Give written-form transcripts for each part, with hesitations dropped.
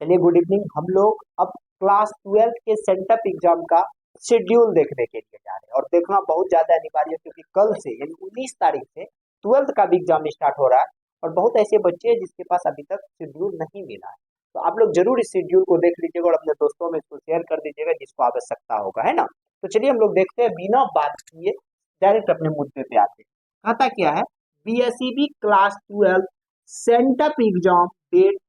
चलिए good evening. हम लोग अब क्लास 12 के सेंटअप एग्जाम का शेड्यूल देखने के लिए जा रहे हैं और देखना बहुत ज्यादा अनिवार्य है क्योंकि कल से यानी 19 तारीख से 12th का भी एग्जाम स्टार्ट हो रहा है और बहुत ऐसे बच्चे हैं जिसके पास अभी तक शेड्यूल नहीं मिला है। तो आप लोग जरूर इस शेड्यूल को देख लीजिएगा और अपने दोस्तों में इसको शेयर कर दीजिएगा जिसको आवश्यकता होगा, है ना। तो चलिए हम लोग देखते हैं बिना बात किए डायरेक्ट अपने मुद्दे पे आते हैं। कहता क्या है, BSEB class 12 sent up exam date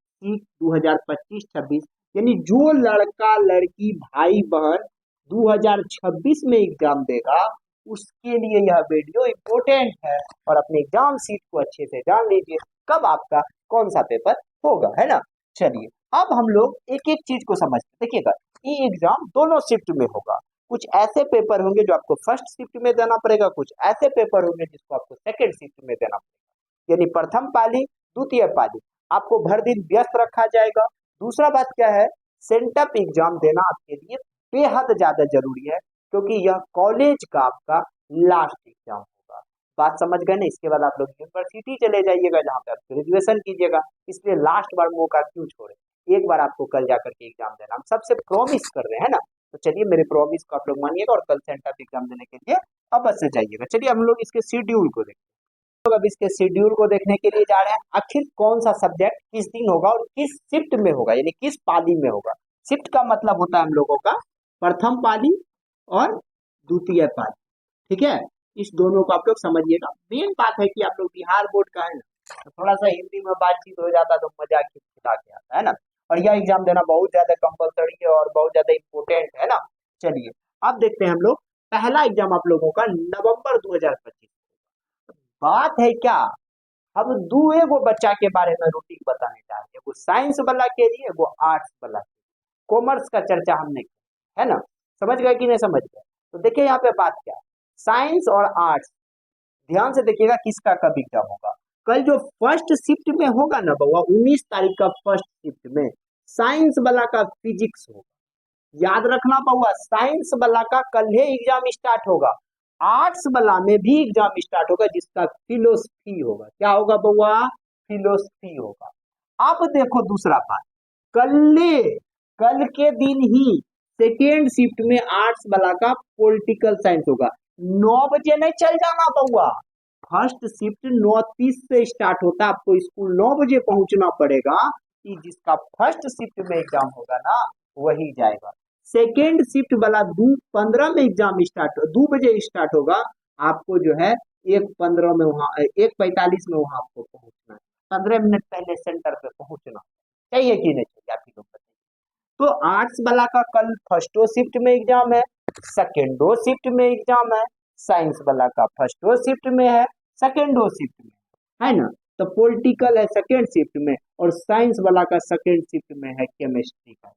2025-26 यानी जो लड़का लड़की भाई बहन 2026 में एग्जाम देगा उसके लिए यह वीडियो इम्पोर्टेंट है। और अपने एग्जाम सीट को अच्छे से जान लीजिए कब आपका कौन सा पेपर होगा, है ना। चलिए अब हम लोग एक एक चीज को समझते देखिएगा। ये एग्जाम दोनों शिफ्ट में होगा। कुछ ऐसे पेपर होंगे जो आपको फर्स्ट शिफ्ट में देना पड़ेगा, कुछ ऐसे पेपर होंगे जिसको आपको सेकेंड शिफ्ट में देना पड़ेगा। यानी प्रथम पाली द्वितीय पाली आपको भर दिन व्यस्त रखा जाएगा। दूसरा बात क्या है, सेंटअप एग्जाम देना आपके लिए बेहद ज्यादा जरूरी है क्योंकि यह कॉलेज का आपका लास्ट एग्जाम होगा। बात समझ गए ना। इसके बाद आप लोग यूनिवर्सिटी चले जाइएगा जहाँ पे आप ग्रेजुएशन कीजिएगा, इसलिए लास्ट बार मौका क्यों छोड़े। एक बार आपको कल जाकर के एग्जाम देना, हम सबसे प्रॉमिस कर रहे हैं ना। तो चलिए मेरे प्रॉमिस को आप लोग मानिएगा और कल सेंटअप एग्जाम देने के लिए अवश्य जाइएगा। चलिए हम लोग इसके शेड्यूल को देखते हैं। लोग अब इसके शेड्यूल को देखने के लिए जा रहे हैं। आखिर कौन सा सब्जेक्ट किस दिन होगा और किस शिफ्ट में होगा, यानी किस पाली में होगा। शिफ्ट का मतलब होता है हम लोगों का प्रथम पाली और द्वितीय पाली, ठीक है। इस दोनों को आप लोग समझिएगा। मेन बात है कि आप लोग बिहार बोर्ड का है ना, तो थोड़ा सा हिंदी में बातचीत हो जाता तो मजा खिला के आता है ना। और यह एग्जाम देना बहुत ज्यादा कंपलसरी है और बहुत ज्यादा इंपोर्टेंट है ना। चलिए अब देखते हैं हम लोग पहला एग्जाम आप लोगों का नवंबर 2025। बात है क्या, हम दुए गो बच्चा के बारे में रूटीन बताने जा रहे हैं। वो साइंस वाला के लिए, वो आर्ट्स वाला के लिए। कॉमर्स का चर्चा हमने किया है ना। समझ गए कि नहीं समझ गए। तो देखिए यहाँ पे बात क्या है, साइंस और आर्ट्स ध्यान से देखिएगा किसका कब एग्जाम होगा। कल जो फर्स्ट शिफ्ट में होगा ना बउआ, 19 तारीख का फर्स्ट शिफ्ट में साइंस वाला का फिजिक्स होगा। याद रखना बउआ, साइंस वाला का कल ही एग्जाम स्टार्ट होगा। आर्ट्स वाला में भी एग्जाम स्टार्ट होगा जिसका फिलोसफी होगा। क्या होगा बउआ, फिलोसफी होगा। अब देखो दूसरा पार्ट, कल के दिन ही सेकेंड शिफ्ट में आर्ट्स वाला का पॉलिटिकल साइंस होगा। 9 बजे नहीं चल जाना बउआ, फर्स्ट शिफ्ट 9:30 से स्टार्ट होता है। आपको स्कूल 9 बजे पहुंचना पड़ेगा कि जिसका फर्स्ट शिफ्ट में एग्जाम होगा ना वही जाएगा। सेकेंड शिफ्ट वाला 2:15 में एग्जाम स्टार्ट, 2 बजे स्टार्ट होगा। आपको जो है 1:15 में वहां 1:45 में वहां आपको पहुंचना है। 15 मिनट पहले सेंटर पे पहुंचना चाहिए कि नहीं चाहिए, आप ही लोग बताइए। तो आर्ट्स वाला का कल फर्स्टो शिफ्ट में एग्जाम है, सेकेंडो शिफ्ट में एग्जाम है। साइंस वाला का फर्स्टो शिफ्ट में है, सेकेंडो शिफ्ट में है ना। तो पॉलिटिकल है सेकेंड शिफ्ट में और साइंस वाला का सेकेंड शिफ्ट में है केमिस्ट्री का।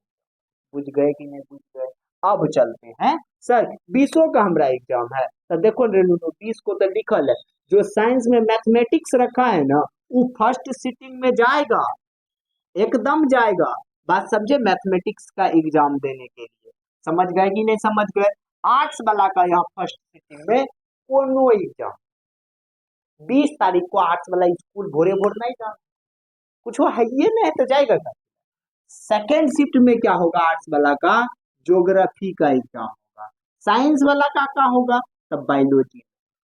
बुझ गए कि नहीं बुझ गए। अब चलते हैं सर 20 का हमारा एग्जाम है। तो देखो रेनू 20 को तो लिखल है, जो साइंस में मैथमेटिक्स रखा है ना वो फर्स्ट सिटिंग में जाएगा, एकदम जाएगा। बात समझे, मैथमेटिक्स का एग्जाम देने के लिए। समझ गए कि नहीं समझ गए। आर्ट्स वाला का यहाँ फर्स्ट सिटिंग में कोनो एग्जाम 20 तारीख को आर्ट्स वाला स्कूल भोरे भोर नहीं जाना, कुछ है ये नहीं तो जाएगा। सेकेंड शिफ्ट में क्या होगा, आर्ट्स वाला का ज्योग्राफी का एग्जाम होगा। साइंस वाला का क्या होगा, तब बायोलॉजी।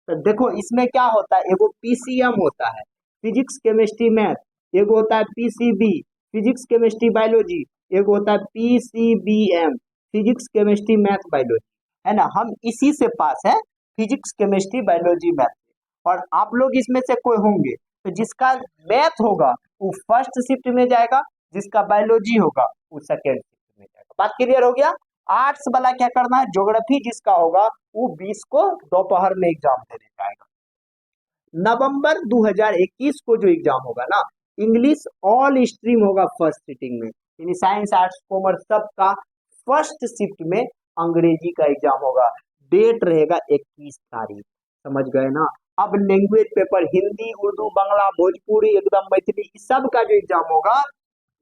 तो देखो इसमें क्या होता है, एगो पीसीएम होता है फिजिक्स केमिस्ट्री मैथ, एगो होता है पीसीबी फिजिक्स केमिस्ट्री बायोलॉजी, एगो होता है PCBM physics chemistry math biology, है ना। हम इसी से पास है, फिजिक्स केमिस्ट्री बायोलॉजी मैथ। और आप लोग इसमें से कोई होंगे तो जिसका मैथ होगा वो फर्स्ट शिफ्ट में जाएगा, जिसका बायोलॉजी होगा वो सेकेंड शिफ्ट में जाएगा। बात क्लियर हो गया। आर्ट्स वाला क्या करना है, ज्योग्राफी जिसका होगा वो 20 को दोपहर में एग्जाम देने जाएगा। नवंबर 2021 को जो एग्जाम होगा ना, इंग्लिश ऑल स्ट्रीम होगा फर्स्ट सिटिंग में, यानी साइंस आर्ट्स कॉमर्स सबका फर्स्ट शिफ्ट में अंग्रेजी का एग्जाम होगा। डेट रहेगा 21 तारीख। समझ गए ना। अब लैंग्वेज पेपर हिंदी उर्दू बांग्ला भोजपुरी एकदम मैथिली सब का जो एग्जाम होगा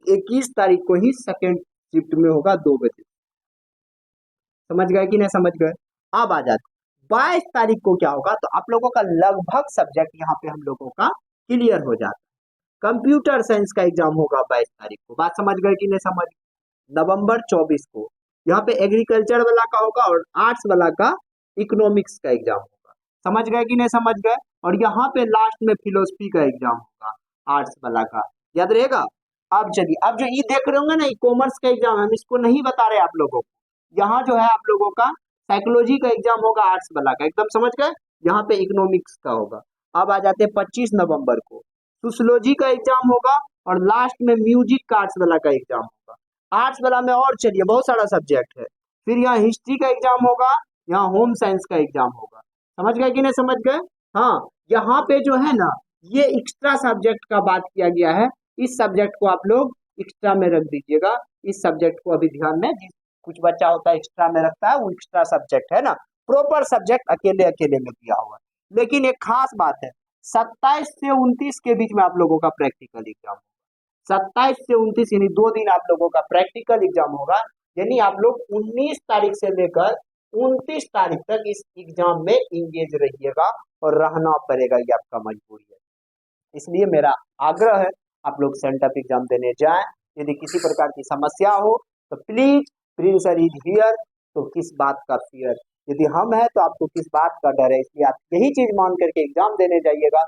21 तारीख को ही सेकेंड शिफ्ट में होगा 2 बजे। समझ गए कि नहीं समझ गए। अब आ जाते 22 तारीख को क्या होगा, तो आप लोगों का लगभग सब्जेक्ट यहाँ पे हम लोगों का क्लियर हो जाता है। कंप्यूटर साइंस का एग्जाम होगा 22 तारीख को। बात समझ गए कि नहीं समझ। नवंबर 24 को। यहाँ पे एग्रीकल्चर वाला का होगा और आर्ट्स वाला का इकोनॉमिक्स का एग्जाम होगा। समझ गए कि नहीं समझ गए? और यहाँ पे लास्ट में फिलोसफी का एग्जाम होगा आर्ट्स वाला का, याद रहेगा। अब चलिए, अब जो ये देख रहे होंगे ना, कॉमर्स का एग्जाम, हम इसको नहीं बता रहे आप लोगों को। यहाँ जो है आप लोगों का साइकोलॉजी का एग्जाम होगा आर्ट्स वाला का, एकदम समझ गए। यहाँ पे इकोनॉमिक्स का होगा। अब आ जाते हैं 25 नवंबर को सोशियोलॉजी का एग्जाम होगा और लास्ट में म्यूजिक का आर्ट्स वाला का एग्जाम होगा। आर्ट्स वाला में और चलिए बहुत सारा सब्जेक्ट है। फिर यहाँ हिस्ट्री का एग्जाम होगा, यहाँ होम साइंस का एग्जाम होगा। समझ गए कि नहीं समझ गए? हाँ, यहाँ पे जो है ना, ये एक्स्ट्रा सब्जेक्ट का बात किया गया है। इस सब्जेक्ट को आप लोग एक्स्ट्रा में रख दीजिएगा। इस सब्जेक्ट को अभी ध्यान में, कुछ बच्चा होता है एक्स्ट्रा में रखता है, वो एक्स्ट्रा सब्जेक्ट है ना। प्रॉपर सब्जेक्ट अकेले अकेले में दिया हुआ है। लेकिन एक खास बात है, 27 से 29 के बीच में आप लोगों का प्रैक्टिकल एग्जाम होगा। 27 से 29 यानी 2 दिन आप लोगों का प्रैक्टिकल एग्जाम होगा। यानी आप लोग 19 तारीख से लेकर 29 तारीख तक इस एग्जाम में इंगेज रहिएगा और रहना पड़ेगा, ये आपका मजबूरी है। इसलिए मेरा आग्रह है आप लोग सेंटअप एग्जाम देने जाएं। यदि किसी प्रकार की समस्या हो तो please, Prince sir is here, तो किस बात का फियर, यदि हम हैं तो आपको किस बात का डर है। इसलिए आप यही चीज मान करके एग्जाम देने जाइएगा।